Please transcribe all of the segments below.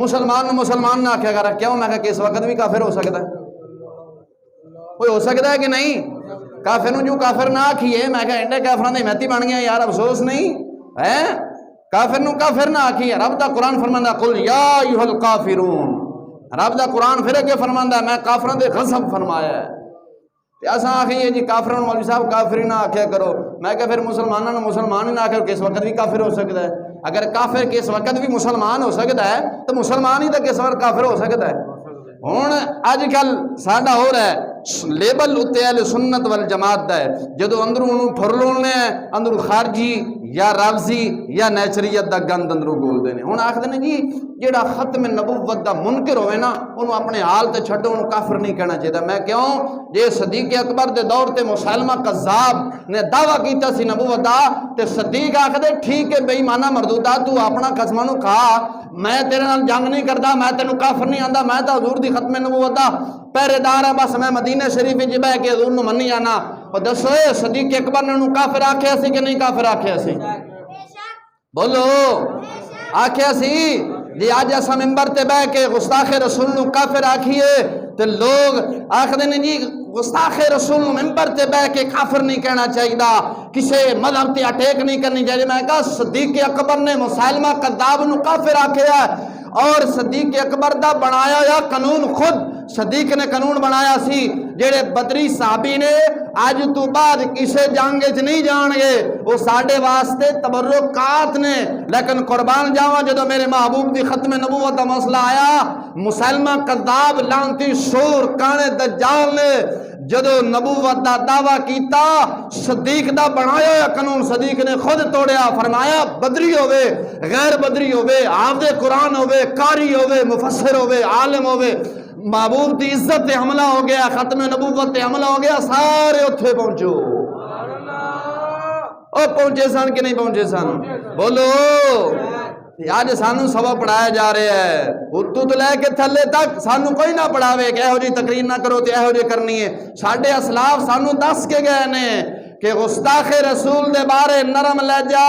مسلمان نہ آخیا کر کیوں؟ میں کہ اس وقت بھی کافر ہو سکتا ہے، کوئی ہو سکتا ہے کہ نہیں؟ کافر نو جو کافر نہ آکھیے، میں کہ انڈے کافران دے محتی بن گیا یار، افسوس نہیں ہے؟ کافر نو کافر نہ آکھیے۔ رب دا قرآن فرماندا قل یا ایھا الکافرون، رب دا قرآن پھر اگے فرماندا میں کافران دے غضب فرمایا ہے۔ اساں آکھیے جی کافران مولوی صاحب کافر ہی نہ آکھیا کرو، میں کہ پھر مسلمانوں نے مسلمان ہی نہ آکھیا، کس وقت بھی کافر ہو سکتا ہے؟ اگر کافر کس وقت بھی مسلمان ہو سکتا ہے تو مسلمان ہی تو کس وقت کافر ہو سکتا ہے؟ ہوں اج کل ساڈا ہو رہا ہے لیبل اتنے اہل سنت والجماعت دا ہے، جدو اندروں انہوں پھرلونے ہیں اندروں خارجی یا رافضی یا نیچریت دا گند اندروں گولدے نے۔ ہوں آخدے نے جی جیڑا ختم نبوت دا منکر ہوئے نا انہوں اپنے حال تے چھڈو، انہوں کافر نہیں کہنا چاہیے۔ میں کیوں؟ جے صدیق اکبر دے دور تے مسلمہ قذاب نے دعویٰ کیتا سی نبوت دا تے صدیق آخدے ٹھیک ہے بے ایمانہ مردودا تو اپنا قسمہ نو کھا، میں تیرے نال جنگ نہیں کردا، میں تینوں کافر نہیں آندا، میں تو حضور دی ختم نبوت دا پہرے دار ہے، بس میں مدینہ شریف وچ بہ کے حضور نو منی آنا۔ اور دسو صدیق اکبر نے انہوں کافر آکھیا سی کہ نہیں کافر آکھیا سی؟ بولو آکھیا سی؟ جی آج ایسا ممبر تے بہ کے گستاخ رسول نو کافر آکھیے تے لوگ آکھدے نے جی گستاخ رسول نو ممبر تے بہ کے کافر نہیں کہنا چاہیے، کسے مذہب تے اٹیک نہیں کرنی چاہیے۔ میں کہا صدیق اکبر نے مسلمہ قذاب نو کافر آکھیا اور صدیق اکبر دا بنایا یا قانون خود صدیق نے قانون بنایا سی جڑے بدری صحابی نے آج تو بعد کسے جنگ وچ نہیں جان گے، وہ ساڈے واسطے تبرکات نے، لیکن قربان جاواں جدو میرے محبوب دی ختم نبوت دا مسئلہ آیا مسلمہ قذاب لعنتی سور کانے دجال نے جدو نبوت دا دعویٰ کیتا صدیق دا بنایا یا قانون صدیق نے خود توڑیا، فرمایا بدری ہوئے غیر بدری ہوئے حافظ قرآن ہوئے قاری ہوئے مفسر ہوئے عالم ہوئے محبوب دی عزت تے حملہ ہو گیا، ختم نبوت تے حملہ ہو گیا، سارے اتھے پہنچو۔ او پہنچے سن کہ نہیں پہنچے سن؟ بولو آج سانو سبق پڑھایا جا رہے ہیں اردو تو لے کے تھلے تک، سانو کوئی نہ پڑھاوے کہ ایہو جی تقریر نہ کرو تے ایہو جی کرنی ہے۔ ساڈے اسلاف سانو دس کے گئے نے کہ گستاخ رسول دے بارے نرم لہجہ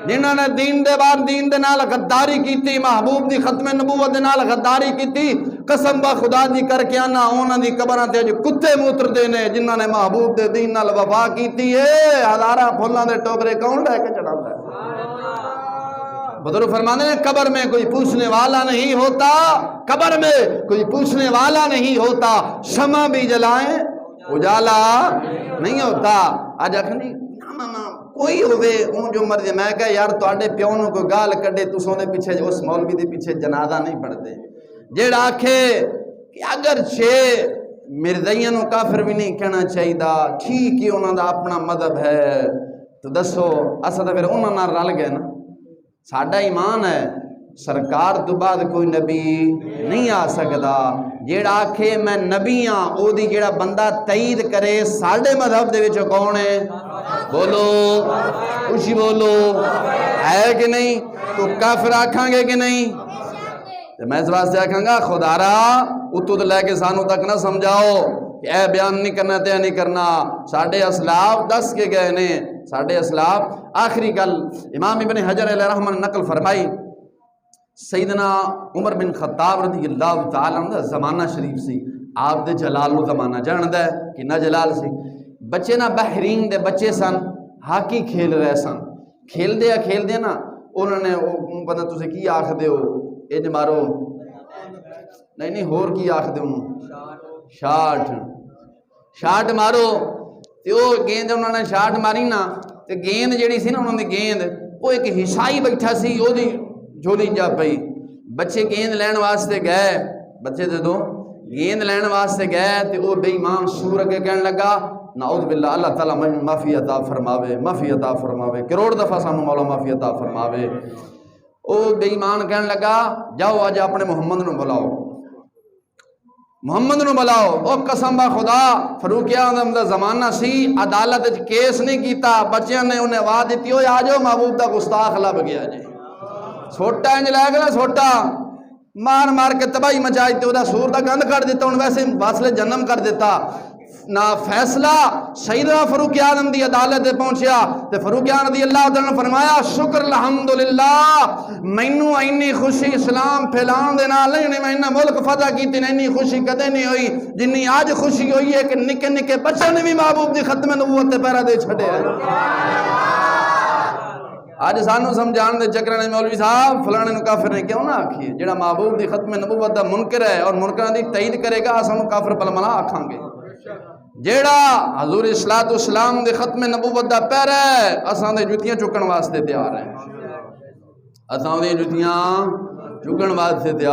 جنہوں نے دین دے بار دین دے نال غداری کیتی، محبوب دی ختم نبوت دے نال غداری کیتی، قسم با خدا دی کر کے آنا اونا دی قبران تے جو کتے موتر دینے جنہوں نے محبوب دے دین نال وفا کیتی ہے، ہزارہ پھولاں دے ٹوکرے کون لے کے چڑھا ہے؟ بزرگ فرمانے ہیں قبر میں کوئی پوچھنے والا نہیں ہوتا، قبر میں کوئی پوچھنے والا نہیں ہوتا، شمع بھی جلائیں اجالا نہیں ہوتا۔ آج اکھنی کوئی ہوئے اون جو مرضی، میں کہا یار تو آڈے پیونوں کو گال کڑے تو سونے پیچھے اس مولوی دے پیچھے جنازہ نہیں پڑھتے جیڑا آکھے کہ اگر چھے مرزائیاں نو کافر بھی نہیں کہنا چاہیے دا ٹھیک ہی انہوں دا اپنا مذہب ہے تو دسو اسا تو پھر انہوں نے رل گئے نا۔ ساڈا ایمان ہے سرکار تو بعد کوئی نبی نہیں آ سکتا، جیڑا آکھے میں نبی ہاں او دی جیڑا بندہ تائید کرے ساڈے مذہب دے وچ کون ہے؟ بولو خوشی بولو ہے کہ نہیں؟ تو کافر آکھاں گے کہ نہیں؟ تو میں اس واسطے آکھاں گا خدا را اتو تو لے کے سانو تک نہ سمجھاؤ کہ اے بیان نہیں کرنا تے نہیں کرنا۔ ساڈے اسلاف دس کے گئے نے، ساڈے اسلاف آخری گل امام ابن حجر علیہ رحمہ نے نقل فرمائی، سیدنا عمر بن خطاب رضی اللہ تعالیٰ عنہ زمانہ شریف سی، آپ دے جلال و زمانہ جاندہ ہے کہ نہ جلال سی، بچے نہ بحرین دے بچے سن ہاکی کھیل رہے سن، کھیل دے نا انہوں نے پتہ تُسے کی آخ دے ہو اے مارو نہیں ہور کی آخ دے ہوں شاٹ مارو تے وہ گیند انہوں نے شاٹ ماری نا تے گیند جیڑی سی نا انہوں نے گیند وہ ایک حصائی بیٹھا سی وہ دی جھولی جا پئی، بچے گیند لین واسطے گئے، بچے دے دو گیند لین واسطے گئے تے وہ بے ایمان سور اگے کہنے لگا نعوذ باللہ اللہ تعالیٰ معافی عطا فرماوے، معافی عطا فرماوے، کروڑ دفعہ سانو مولا معافی عطا فرماوے۔ او بے ایمان کہنے لگا جاؤ آج اپنے محمد نو بلاؤ، محمد نو بلاؤ۔ او قسم با خدا فاروق اعظم دا زمانہ سی، عدالت کیس نہیں کیتا، بچیاں نے انہیں آواز دیتی ہوئے آجو محبوب دا گستاخ لب گیا جی، چھوٹا انج لے گا چھوٹا مار مار کے تباہی مچائی تے دا سور دا گند کر دیتا، ان ویسے واصلے جنم کر دیتا۔ نا فیصلہ سیدنا فاروق اعظم دی عدالت تے پہنچیا تے فاروق اعظم رضی اللہ تعالیٰ نے فرمایا شکر الحمدللہ مینوں اینی خوشی اسلام پھیلان دے نال نہیں میں ملک فتح کیتی نے اینی خوشی کدے نہیں ہوئی جنی آج خوشی ہوئی ہے کہ نکے نکے بچے نے بھی محبوب دی ختم نبوت تے پیرا دے چھڑے آج سانو سمجھان دے چکر نے مولوی صاحب فلانے نو کافر نے کیوں نہ آکھیے جڑا محبوب دی ختم نبوت دا منکر ہے اور منکراں دی تائید کرے گا اساں کافر پلملا آکھاں گے جیڑا حضور صلی اسلام دے ختم نبوت دا پیرا ہے اساں دے جوتیاں چکن واسطے تیار ہیں اساں دے جوتیاں چکن واسطے تیار